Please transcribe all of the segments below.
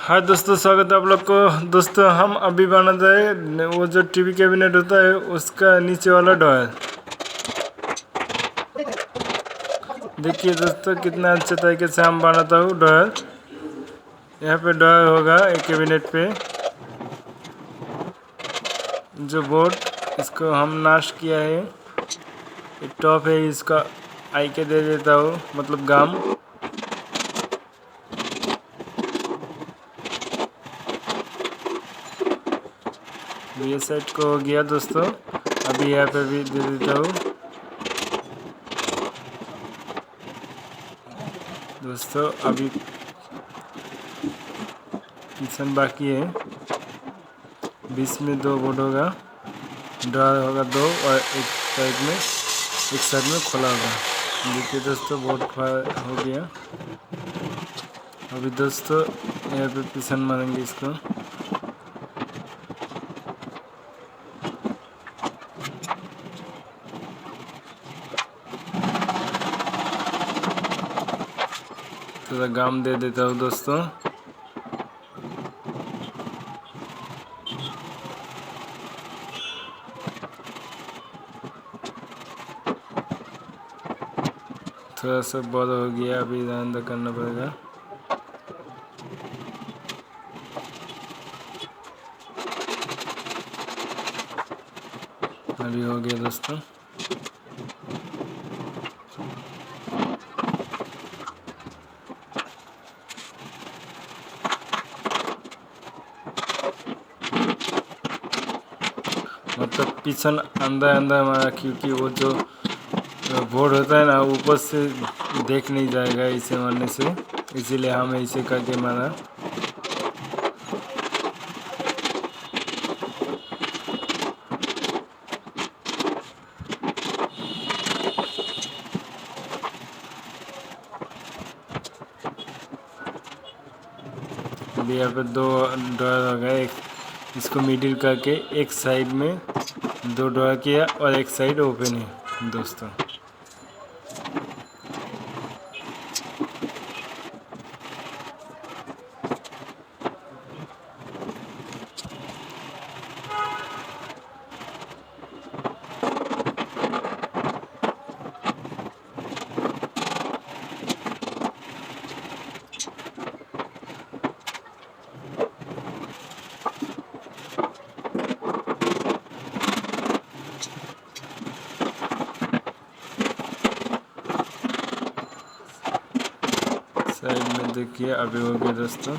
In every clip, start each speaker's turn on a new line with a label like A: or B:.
A: हाय दोस्तों, स्वागत है आप लोग को। दोस्तों हम अभी बना रहे वो जो टीवी कैबिनेट होता है उसका नीचे वाला ड्रॉयर। देखिए दोस्तों कितना अच्छे तरीके से हम बनाता हूँ ड्रॉयर। यहाँ पे ड्रॉयर होगा एक कैबिनेट पे। जो बोर्ड इसको हम नाश किया है, एक टॉप है, इसका आई के दे देता हूँ, मतलब गाम। ये सेट को हो गया दोस्तों। अभी यहाँ पे भी दे देता हूँ दोस्तों। अभी किचन बाकी है। 20 में 2 बोर्ड होगा, ड्रॉयर होगा 2 और एक साइड में खुला होगा। देखिए दोस्तों बोर्ड हो गया। अभी दोस्तों यहाँ पे पिसन मारेंगे इसको। थोड़ा गाम दे देता हूँ दोस्तों। थोड़ा सा बड़ा हो गया, अभी अंदर करना पड़ेगा। अभी हो गया दोस्तों। मतलब पिछन अंदर हमारा, क्योंकि वो जो बोर्ड होता है ना ऊपर से देख नहीं जाएगा इसे मारने से, इसीलिए हम इसे करके मारा। अभी यहाँ पे 2 ड्रॉयर हो गए। इसको मिडिल करके एक साइड में 2 ड्रॉयर किया और एक साइड ओपन है दोस्तों। साइड में देखिए अभी हो गया दोस्तों,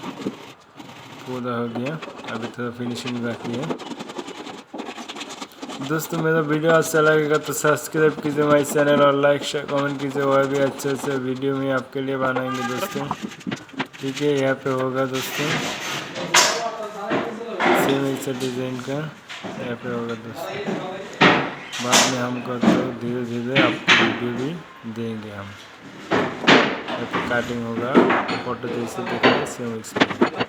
A: पूरा हो गया। अभी थोड़ा फिनिशिंग बाकी है दोस्तों। मेरा वीडियो अच्छा लगेगा तो सब्सक्राइब कीजिए मेरे चैनल और लाइक शेयर कमेंट कीजिए। और भी अच्छे से वीडियो में आपके लिए बनाएंगे दोस्तों। ठीक है, यहाँ पे होगा दोस्तों सेम ऐसा डिज़ाइन का यहाँ पे होगा दोस्तों। बाद में हम करते हैं धीरे धीरे आपको वीडियो भी देंगे हम। यहाँ पे काटिंग होगा, फोटो जैसे देखेंगे सेम इसमें।